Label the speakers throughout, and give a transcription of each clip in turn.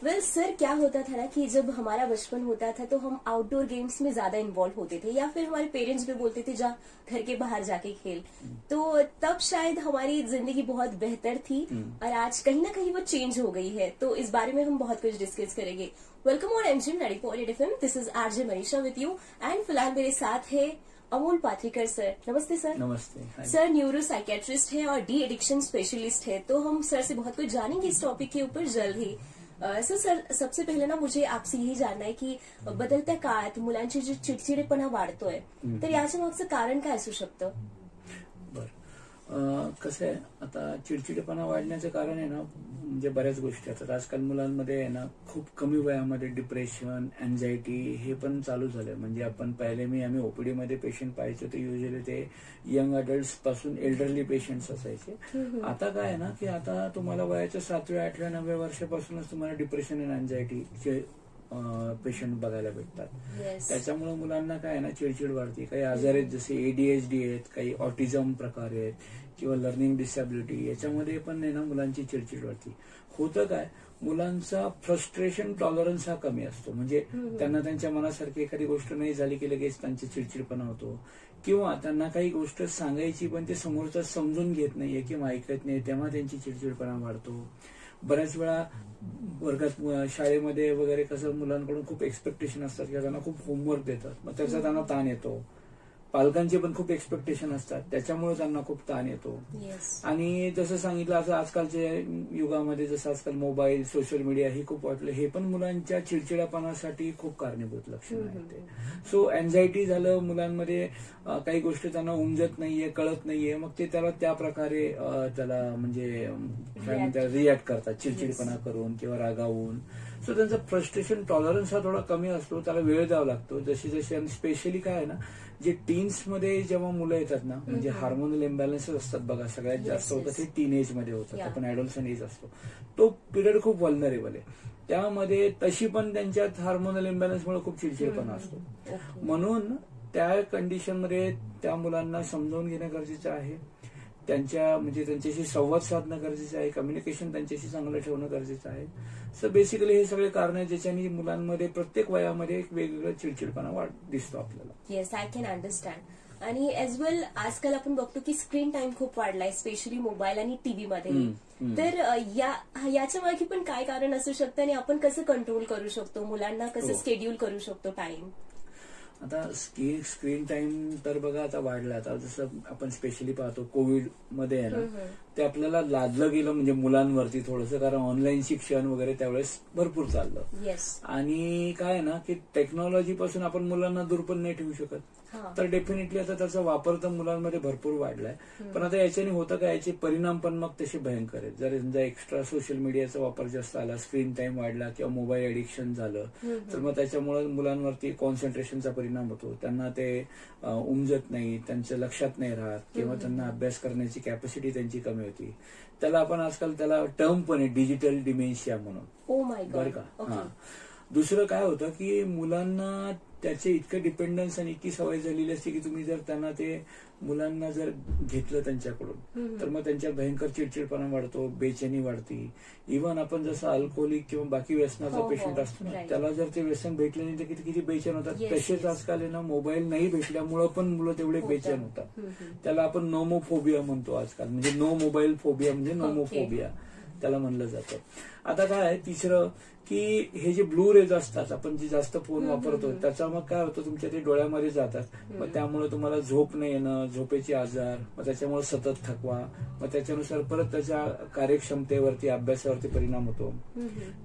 Speaker 1: वेल sir, क्या होता था ना कि जब हमारा बचपन होता था तो हम आउटडोर गेम्स में ज्यादा इन्वॉल्व होते थे, या फिर हमारे पेरेंट्स भी बोलते थे जा घर के बाहर जाके खेल। तो तब शायद हमारी जिंदगी बहुत बेहतर थी, और आज कहीं ना कहीं वो चेंज हो गई है। तो इस बारे में हम बहुत कुछ डिस्कस करेंगे। Welcome on MG 90.8 FM। This is RJ Manisha विद यू, एंड फिलहाल मेरे साथ है अमोल पात्रिकर सर। नमस्ते सर।
Speaker 2: नमस्ते
Speaker 1: सर न्यूरो साइकेट्रिस्ट है और डी एडिक्शन स्पेशलिस्ट है। तो हम सर से बहुत कुछ जानेंगे इस टॉपिक के ऊपर जल्द ही। सर सबसे पहिले ना मुझे आपसे यही जानना आहे की बदलत्या काळात मुलांची जी चिडचिडेपणा वाढतोय, तर याच्या मागचं कारण काय असू शकतं?
Speaker 2: कसं आहे, आता चिडचिडेपणा वाढण्याचं कारण आहे ना, म्हणजे बऱ्याच गोष्टी असतात. आजकाल मुलांमध्ये आहे ना खूप कमी वयामध्ये डिप्रेशन, अँझायटी हे पण चालू झालं. म्हणजे आपण आम्ही ओपीडी मध्ये पेशंट पाहायचो ते युजली ते यंग अडल्ट पासून एल्डरली पेशंट्स असायचे. आता काय आहे ना की आता तुम्हाला वयाच्या 7व्या 8व्या 9व्या वर्षापासूनच तुम्हाला डिप्रेशन आणि अँझायटीचे पेशंट बघायला भेटतात. त्याच्यामुळे मुलांना काय ना चिडचिड वाढते. काही आजार आहेत जसे ADHD आहेत, काही ऑटिझम प्रकार आहेत किंवा लर्निंग डिसॅबिलिटी, याच्यामध्ये पण आहे ना मुलांची चिडचिड वाढते. होतं काय, मुलांचा फ्रस्ट्रेशन टॉलरन्स हा कमी असतो. म्हणजे त्यांना त्यांच्या मनासारखी एखादी गोष्ट नाही झाली की लगेच त्यांची चिडचिडपणा होतो, किंवा त्यांना काही गोष्ट सांगायची पण ते समोरचा समजून घेत नाहीये किंवा ऐकत नाही, तेव्हा त्यांची चिडचिडपणा वाढतो. बऱ्याच वेळा वर्गात शाळेमध्ये वगैरे कसं मुलांकडून खूप एक्सपेक्टेशन असतात किंवा त्यांना खूप होमवर्क देतात, मग त्याचा त्यांना ताण येतो. पालकांचे पण खूप एक्सपेक्टेशन असतात, त्याच्यामुळे त्यांना खूप ताण येतो. आणि जसं सांगितलं, असं आजकालच्या युगामध्ये जसं आजकाल मोबाईल, सोशल मीडिया हे खूप वाटलं, हे पण मुलांच्या चिडचिडापणासाठी खूप कारणीभूत लक्षण आहे. सो अँझायटी झालं मुलांमध्ये, काही गोष्टी त्यांना उमजत नाहीये, कळत नाहीये, मग ते त्याला त्या प्रकारे त्याला म्हणजे काय म्हणतात रिॲक्ट करतात, चिडचिडपणा करून किंवा रागावून. सो त्यांचा फ्रस्ट्रेशन टॉलरन्स हा थोडा कमी असतो, त्याला वेळ द्यावा लागतो. जशी जशी, आणि स्पेशली काय आहे ना, जे टीन्स मध्ये जेव्हा मुलं येतात ना, म्हणजे हार्मोनल इम्बॅलन्सेस असतात बघा, सगळ्यात जास्त होतं ते टीनेज मध्ये होतं. आपण ऍडोलसंट एज असतो, तो पिरियड खूप व्हल्नरेबल आहे. त्यामध्ये तशी पण त्यांच्यात हार्मोनल इम्बॅलन्समुळे खूप चिडचिडपणा असतो. म्हणून त्या कंडिशनमध्ये त्या मुलांना समजावून घेणं गरजेचं आहे. त्यांच्याशी संवाद साधणं गरजेचं आहे. कम्युनिकेशन त्यांच्याशी चांगलं ठेवणं गरजेचं आहे. सो बेसिकली हे सगळे कारण आहेत ज्याच्याने मुलांमध्ये प्रत्येक वयामध्ये एक वेगवेगळं चिडचिडपणा दिसतो आपल्याला.
Speaker 1: Yes, I can understand. आणि एज वेल आजकाल आपण बघतो की स्क्रीन टाइम खूप वाढलाय, स्पेशली मोबाईल आणि टीव्ही मध्ये. तर याच्या मागे पण काय कारण असू शकतं, आणि आपण कसं कंट्रोल करू शकतो, मुलांना कसं शेड्यूल करू शकतो टाइम?
Speaker 2: आता स्क्रीन टाइम तर बघा आता वाढला. आता जसं आपण स्पेशली पाहतो कोविड मध्ये आहे ना, ते आपल्याला लादलं गेलं म्हणजे मुलांवरती थोडंसं, कारण ऑनलाईन शिक्षण वगैरे त्यावेळेस भरपूर चाललं. आणि काय ना की टेक्नॉलॉजी पासून आपण मुलांना दूर पण नाही ठेवू शकत. तर डेफिनेटली आता त्याचा वापर तर मुलांमध्ये भरपूर वाढलाय. पण आता याच्याने होतं का, याचे परिणाम पण मग तसे भयंकर आहेत. जर समजा एक्स्ट्रा सोशल मीडियाचा वापर जास्त आला, स्क्रीन टाइम वाढला किंवा मोबाईल एडिक्शन झालं, तर मग त्याच्यामुळे मुलांवरती कॉन्सन्ट्रेशनचा परिणाम होतो. त्यांना ते उमजत नाही, त्यांच्या लक्षात नाही राहत, किंवा त्यांना अभ्यास करण्याची कॅपॅसिटी त्यांची कमी होती. त्याला आपण आजकाल त्याला टर्म पण आहे डिजिटल डिमेन्शिया म्हणून, बरं का. दुसरं काय होतं की मुलांना त्याचे इतकं डिपेंडन्स आणि इतकी सवय झालेली असते की तुम्ही जर त्यांना मुलांना जर घेतलं त्यांच्याकडून, तर मग त्यांच्या भयंकर चिडचिडपणा वाढतो, बेचैनी वाढती. इव्हन आपण जसं अल्कोहोलिक किंवा बाकी व्यसनाचा पेशंट असतो ना, त्याला जर ते व्यसन भेटले नाही तर किती किती बेचैन होतात. तसेच आजकाल ना मोबाईल नाही भेटल्यामुळं पण मुलं तेवढे बेचैन होतात. त्याला आपण नोमोफोबिया म्हणतो आजकाल, म्हणजे नो मोबाईल फोबिया म्हणजे नोमोफोबिया त्याला म्हणलं जातं. आता काय आहे तिसरं की हे जे ब्लू रेज असतात, आपण जे जास्त फोन वापरतो त्याचा मग काय होतं, तुमच्या ते डोळ्यामध्ये जातात. मग त्यामुळे तुम्हाला झोप नाही येणं, झोपेचे आजार, मग त्याच्यामुळे सतत थकवा, मग त्याच्यानुसार परत त्याच्या कार्यक्षमतेवरती, अभ्यासावरती परिणाम होतो.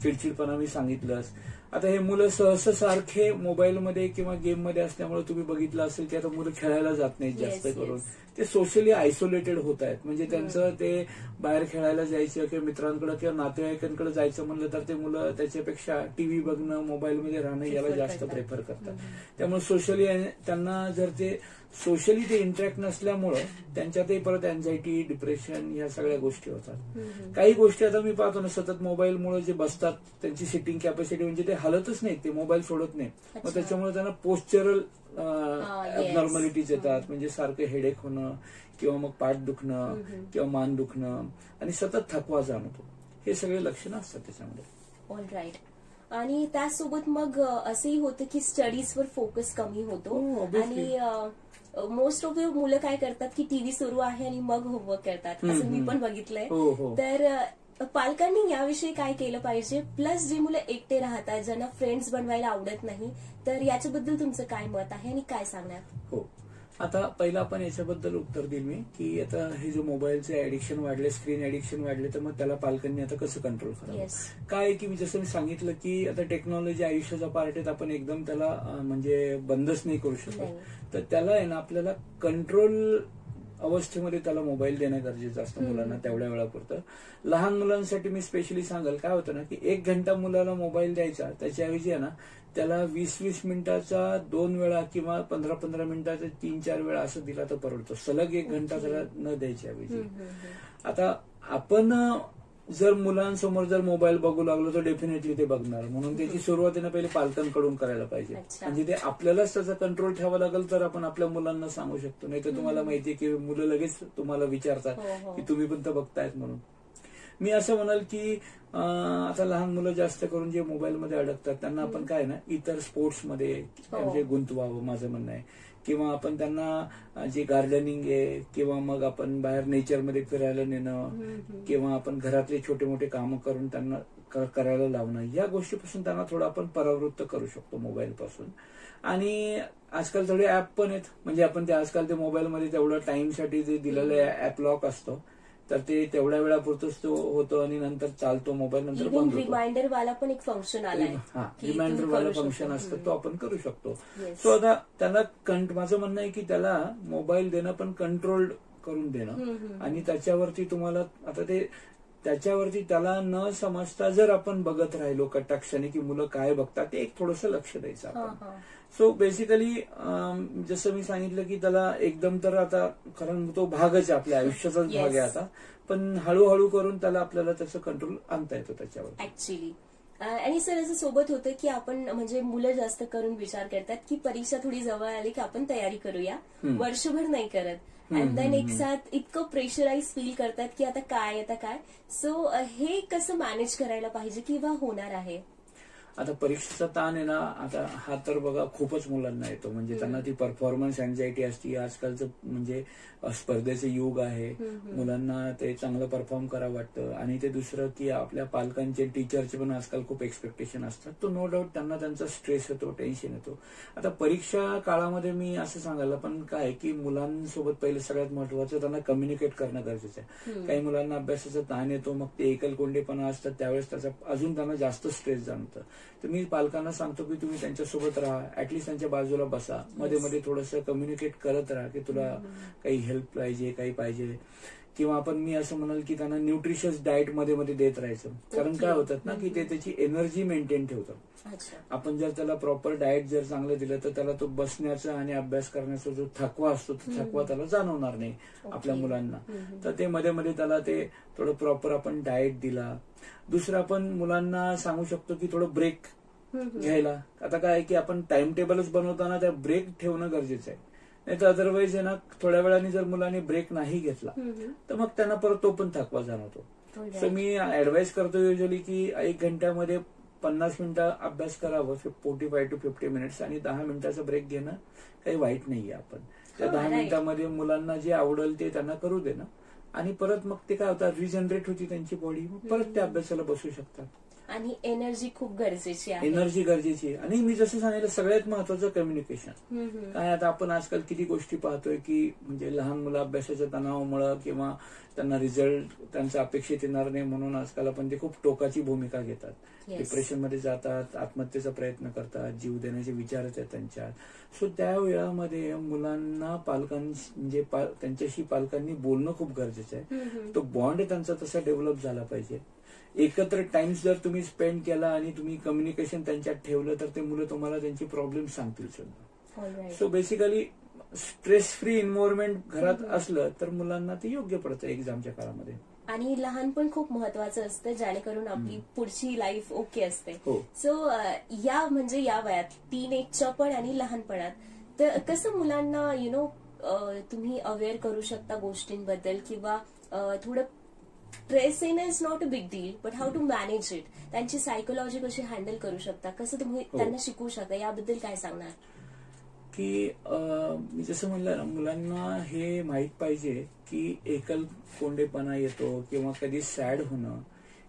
Speaker 2: चिडचिडपणा मी सांगितलंच. आता हे मुलं सहसा सारखे मोबाईलमध्ये किंवा गेममध्ये असल्यामुळे तुम्ही बघितलं असेल की आता मुलं खेळायला जात नाहीत जास्त करून. ते सोशली आयसोलेटेड होत आहेत. म्हणजे त्यांचं ते बाहेर खेळायला जायचं किंवा मित्रांकडे किंवा नातेवाईकांकडे जायचं म्हणलं तर ते मुलं त्याच्यापेक्षा टीव्ही बघणं, मोबाईलमध्ये राहणं याला जास्त प्रेफर करतात. त्यामुळे सोशली त्यांना जर ते सोशली ते इंटरॅक्ट नसल्यामुळं त्यांच्यातही परत अँझायटी, डिप्रेशन या सगळ्या गोष्टी होतात. काही गोष्टी आता मी पाहतो ना, सतत मोबाईलमुळे जे बसतात त्यांची सिटिंग कॅपॅसिटी म्हणजे ते हलतच नाही, ते मोबाईल सोडत नाही. मग त्याच्यामुळे त्यांना पोस्चरल ॲबनॉर्मॅलिटीज येतात, म्हणजे सारखं हेडेक होणं किंवा मग पाठ दुखणं किंवा मान दुखणं आणि सतत थकवा जाणवतो. हे सगळे लक्षणं असतात त्याच्यामध्ये.
Speaker 1: All right. आणि त्यासोबत मग असंही होतं की स्टडीजवर फोकस कमी होतो. आणि मोस्ट ऑफ मुलं काय करतात की टीव्ही सुरू आहे आणि मग होमवर्क करतात, असं मी पण बघितलंय. तर पालकांनी याविषयी काय केलं पाहिजे? प्लस जी मुलं एकटे राहतात, ज्यांना फ्रेंड्स बनवायला आवडत नाही, तर याच्याबद्दल तुमचं काय मत आहे आणि काय सांगणार?
Speaker 2: हो, आता पहिला आपण याच्याबद्दल उत्तर देईल मी की आता हे जे मोबाईलचे ऍडिक्शन वाढले, स्क्रीन ऍडिक्शन वाढले, तर मग त्याला पालकांनी आता कसं कंट्रोल करावं. काय की जसं मी सांगितलं की आता टेक्नॉलॉजी आयुष्याचा पार्ट आहे, आपण एकदम त्याला म्हणजे बंदच नाही करू शकत. तर त्याला आहे ना आपल्याला कंट्रोल अवस्थेमध्ये त्याला मोबाईल देणं गरजेचं असतं मुलांना तेवढ्या वेळापुरतं. लहान मुलांसाठी मी स्पेशली सांगाल काय होतं ना की 1 घंटा मुलाला मोबाईल द्यायचा, त्याच्याऐवजी आहे ना त्याला 20-20 मिनिटाचा 2 वेळा किंवा 15-15 मिनिटाचा 3-4 वेळा असं दिला तर परवडतो. सलग 1 घंटा त्याला न द्यायच्या ऐवजी. आता आपण जर मुलांसमोर जर मोबाईल बघू लागलो तर डेफिनेटली ते बघणार, म्हणून त्याची सुरुवातीने पहिले पालकांकडून करायला पाहिजे. म्हणजे ते आपल्यालाच त्याचा कंट्रोल ठेवावा लागेल, तर आपण आपल्या मुलांना सांगू शकतो. नाही तर तुम्हाला माहितीये की मुलं लगेच तुम्हाला विचारतात की तुम्ही पण तर बघतायत म्हणून. मी असं म्हणाल की आता लहान मुलं जास्त करून जे मोबाईलमध्ये अडकतात त्यांना आपण काय ना इतर स्पोर्ट्समध्ये म्हणजे गुंतवावं माझं म्हणणं आहे. किंवा आपण त्यांना जे गार्डनिंग आहे किंवा मग आपण बाहेर नेचरमध्ये फिरायला नेणं किंवा आपण घरातले छोटे मोठे कामं करून त्यांना करायला लावणं, या गोष्टीपासून त्यांना थोडं आपण परावृत्त करू शकतो मोबाईल पासून. आणि आजकाल थोडे ऍप पण आहेत, म्हणजे आपण ते आजकाल ते मोबाईलमध्ये तेवढं टाइमसाठी जे दिलेलं ऍप लॉक असतो, तर ते तेवढ्या वेळापुरतच तो होतो आणि नंतर चालतो मोबाईल, नंतर बंद होतो.
Speaker 1: रिमाइंडर वाला पण एक फंक्शन आलाय.
Speaker 2: रिमाइंडर वाला फंक्शन असतं, तो आपण करू शकतो. सो आता त्याला माझं म्हणणं आहे की त्याला मोबाईल देणं पण कंट्रोल करून देणं, आणि त्याच्यावरती तुम्हाला आता ते त्याच्यावरती त्याला न समजता जर आपण बघत राहिलो कटाक्षाने की मुलं काय बघतात, ते एक थोडंसं लक्ष द्यायचं आपण. सो बेसिकली जसं मी सांगितलं की त्याला एकदम तर आता कारण तो भागच आहे, आपल्या आयुष्याचाच भाग आहे आता, पण हळूहळू करून त्याला आपल्याला त्याचं कंट्रोल आणता येतो त्याच्यावर
Speaker 1: ऍक्च्युली. आणि सर असं सोबत होतं की आपण म्हणजे मुलं जास्त करून विचार करतात की परीक्षा थोडी जवळ आली की आपण तयारी करूया, वर्षभर नाही करत. अँड देन एक साथ इतकं प्रेशराईज फील करतात की आता काय. सो हे कसं मॅनेज करायला पाहिजे किंवा होणार आहे?
Speaker 2: आता परीक्षेचा ताण आहे ना, आता हा तर बघा खूपच मुलांना येतो, म्हणजे त्यांना ती परफॉर्मन्स अँझायटी असते. आजकालचं म्हणजे स्पर्धेचं युग आहे, मुलांना ते चांगलं परफॉर्म करावं वाटतं. आणि ते दुसरं की आपल्या पालकांचे टीचरचे पण आजकाल खूप एक्सपेक्टेशन असतात, तो नो डाऊट त्यांना त्यांचा स्ट्रेस येतो, टेन्शन येतो. आता परीक्षा काळामध्ये मी असं सांगायला पण काय की मुलांसोबत पहिले सगळ्यात महत्वाचं त्यांना कम्युनिकेट करणं गरजेचं आहे. काही मुलांना अभ्यासाचा ताण येतो, मग ते एकलकोंडेपणा असतात, त्यावेळेस त्याचा अजून त्यांना जास्त स्ट्रेस जाणवतं. तर मी पालकांना सांगतो की तुम्ही त्यांच्यासोबत राहा, ऍटलीस्ट त्यांच्या बाजूला बसा, मध्ये मध्ये थोडंसं कम्युनिकेट करत राहा की तुला काही हेल्प पाहिजे, काही पाहिजे. किंवा आपण मी असं म्हणाल की त्यांना न्यूट्रिशियस डाएट मध्ये मध्ये देत राहायचं, कारण काय होतात ना की ते त्याची एनर्जी मेंटेन ठेवतं. आपण जर त्याला प्रॉपर डाएट जर चांगलं दिलं तर त्याला तो बसण्याचा आणि अभ्यास करण्याचा जो थकवा असतो तो थकवा त्याला जाणवणार नाही आपल्या मुलांना. तर ते मध्ये मध्ये त्याला ते थोडं प्रॉपर आपण डाएट दिला. दुसरं आपण मुलांना सांगू शकतो की थोडं ब्रेक घ्यायला. आता काय की आपण टाइम टेबलच बनवताना त्या ब्रेक ठेवणं गरजेचं आहे, नाही तर अदरवाईज आहे ना थोड्या वेळाने जर मुलांनी ब्रेक नाही घेतला तर मग त्यांना परत तो पण थकवा जाणवतो. सो मी ऍडवाइस करतो युजली की 1 घंट्यामध्ये 50 मिनिटं अभ्यास करावं, 45 to 50 मिनिट्स, आणि 10 मिनिटाचा ब्रेक घेणं काही वाईट नाहीये. आपण त्या 10 मिनिटांमध्ये मुलांना जे आवडेल ते त्यांना करू देणं, आणि परत मग ते काय होतं रिजनरेट होती त्यांची बॉडी, मग परत त्या अभ्यासाला बसू शकतात.
Speaker 1: आणि एनर्जी खूप गरजेची आहे.
Speaker 2: एनर्जी गरजेची आहे. आणि मी जसं सांगितलं सगळ्यात महत्वाचं कम्युनिकेशन. काय आता आपण आजकाल किती गोष्टी पाहतोय की म्हणजे लहान मुलं अभ्यासाच्या तणावामुळे किंवा त्यांना रिझल्ट त्यांचा अपेक्षित येणार नाही म्हणून आजकाल आपण ते खूप टोकाची भूमिका घेतात, डिप्रेशनमध्ये जातात, आत्महत्येचा प्रयत्न करतात, जीव देण्याचे विचार येतात त्यांच्यात. सो त्या वेळामध्ये मुलांना म्हणजे त्यांच्याशी पालकांनी बोलणं खूप गरजेचं आहे. तो बॉन्ड त्यांचा तसा डेव्हलप झाला पाहिजे. एकत्र टाइम्स जर तुम्ही स्पेंड केला आणि तुम्ही कम्युनिकेशन त्यांच्यात ठेवलं तर ते मुलं तुम्हाला त्यांची प्रॉब्लेम सांगतील सुद्धा. So basically stress free environment घरात असलं तर मुलांना ते योग्य पडतं एक्झामच्या काळामध्ये.
Speaker 1: आणि लहानपण खूप महत्वाचं असतं, जेणेकरून आपली पुढची लाईफ ओके असते. सो या म्हणजे या वयात टीनएजच्या पण आणि लहानपणात तर कसं मुलांना तुम्ही अवेअर करू शकता गोष्टींबद्दल, किंवा थोडं dressing is not a big deal, but how to manage it, त्यांची सायकोलॉजी कशी हँडल करू शकता, कसं तुम्ही त्यांना शिकवू शकता, याबद्दल काय सांगणार?
Speaker 2: की मी जसं म्हणलं ना, मुलांना हे माहित पाहिजे की एकल कोंडेपणा येतो किंवा कधी सॅड होणं,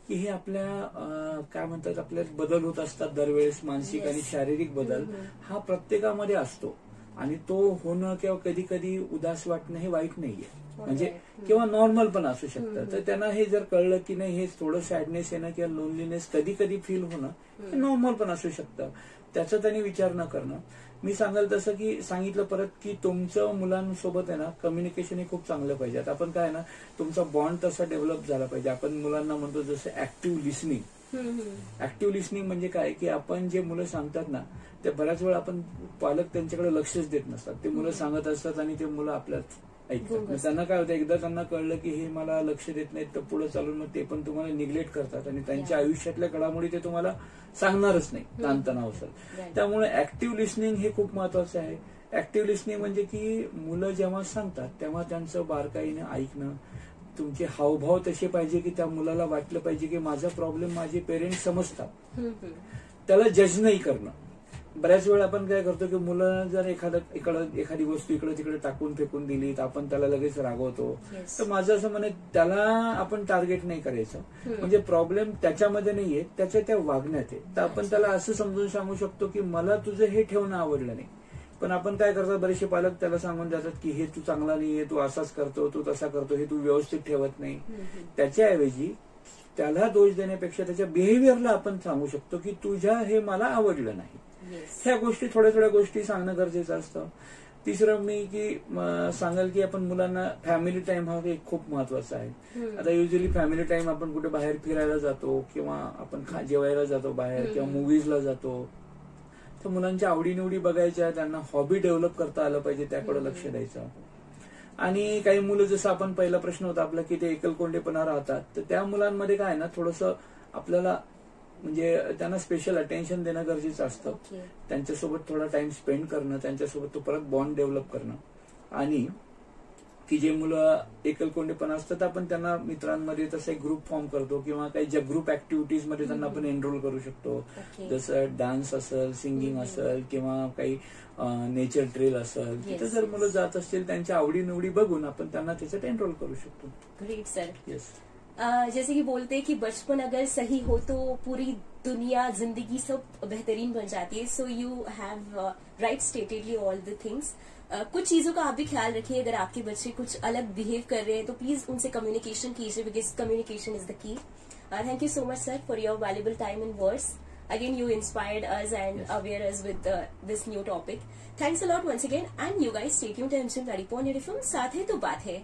Speaker 2: की हे आपल्या काय म्हणतात, आपल्यात बदल होत असतात दरवेळेस, मानसिक आणि शारीरिक बदल हा प्रत्येकामध्ये असतो. आणि तो होणं किंवा कधी कधी उदास वाटणं हे वाईट नाहीये, म्हणजे किंवा नॉर्मल पण असू शकतं. तर त्यांना हे जर कळलं की नाही, हे थोडं सॅडनेस येणं किंवा लोनलीनेस कधी कधी फील होणं हे नॉर्मल पण असू शकतं, त्याचा त्यांनी विचार न करणं. मी सांगाल तसं की सांगितलं परत की तुमचं मुलांसोबत आहे ना कम्युनिकेशन हे खूप चांगलं पाहिजे. आता आपण काय ना, तुमचा बॉन्ड तसा डेव्हलप झाला पाहिजे. आपण मुलांना म्हणतो जसं ऍक्टिव्ह लिसनिंग. ऍक्टिव्ह लिसनिंग म्हणजे काय की आपण जे मुलं सांगतात ना, ते बऱ्याच वेळा आपण पालक त्यांच्याकडे लक्षच देत नसतात. ते मुलं सांगत असतात आणि ते मुलं आपल्याच ऐकतात. त्यांना काय होतं, एकदा त्यांना कळलं की हे मला लक्ष देत नाहीत, तर पुढे चालून मग ते पण तुम्हाला निग्लेक्ट करतात आणि त्यांच्या आयुष्यातल्या घडामोडी ते तुम्हाला सांगणारच नाही ताणतणाव असेल. त्यामुळे ऍक्टिव्ह लिसनिंग हे खूप महत्वाचं आहे. ऍक्टिव्ह लिसनिंग म्हणजे की मुलं जेव्हा सांगतात तेव्हा त्यांचं बारकाईनं ऐकणं, तुमचे हावभाव तसे पाहिजे की त्या मुलाला वाटलं पाहिजे की माझा प्रॉब्लेम माझे पेरेंट्स समजतात, त्याला जज नाही करणं. बऱ्याच वेळा आपण काय करतो की मुलं जर एखादी वस्तू इकडे तिकडे टाकून फेकून दिली तर आपण त्याला लगेच रागवतो. तर माझं असं म्हणत, त्याला आपण टार्गेट नाही करायचं. म्हणजे प्रॉब्लेम त्याच्यामध्ये नाहीये, त्याच्या त्या वागण्यात आहे. तर आपण त्याला असं समजून सांगू शकतो की मला तुझं हे ठेवणं आवडलं नाही. पण आपण काय करतो, बरेचसे पालक त्याला सांगून जातात की हे तू चांगला नाहीये, तू असाच करतो, तू तसा करतो, हे तू व्यवस्थित ठेवत नाही. त्याच्याऐवजी त्याला दोष देण्यापेक्षा त्याच्या बिहेव्हिअरला आपण सांगू शकतो की तुझ्या हे मला आवडलं नाही. ह्या गोष्टी थोड्या गोष्टी सांगणं गरजेचं असतं. तिसरं मी की सांगाल की आपण मुलांना फॅमिली टाइम हा एक खूप महत्वाचा आहे. आता युजली फॅमिली टाइम आपण कुठे बाहेर फिरायला जातो किंवा आपण जेवायला जातो बाहेर किंवा मूवीजला जातो, तर मुलांच्या आवडीनिवडी बघायच्या, त्यांना हॉबी डेव्हलप करता आलं पाहिजे, त्याकडे लक्ष द्यायचं. आणि काही मुलं, जसं आपण पहिला प्रश्न होता आपला की ते एकलकोंडेपणा राहतात, तर त्या मुलांमध्ये काय ना थोडंसं आपल्याला म्हणजे त्यांना स्पेशल अटेन्शन देणं गरजेचं असतं. त्यांच्यासोबत थोडा टाइम स्पेंड करणं, त्यांच्यासोबत तो परत बॉन्ड डेव्हलप करणं. आणि की जे मुलं एकलकोंडेपणा असतात आपण त्यांना मित्रांमध्ये तसा एक ग्रुप फॉर्म करतो किंवा काही ज्या ग्रुप ऍक्टिव्हिटीज मध्ये त्यांना आपण एनरोल करू शकतो. जसं डान्स असेल, सिंगिंग असेल किंवा काही नेचर ट्रेल असेल, तिथे जर मुलं जात असतील त्यांच्या आवडीनिवडी बघून आपण त्यांना त्याच्यात एनरोल करू शकतो.
Speaker 1: Great sir.
Speaker 2: येस.
Speaker 1: जैसे कि बोलते हैं कि बचपन अगर सही हो तो पूरी दुनिया, जिंदगी सब बेहतरीन बन जाती है. So you have right statedly all the things. कुछ चीजों का आप भी ख्याल रखिए. अगर आपके बच्चे कुछ अलग बिहेव कर रहे हैं तो प्लीज उनसे कम्युनिकेशन कीजिए, because communication is the key. Thank you so much sir for your valuable time end words. Again, you inspired us and aware us with this new topic. Thanks a lot once again, and you guys stay tuned to MC 90.8 FM. साथ है तो बात है.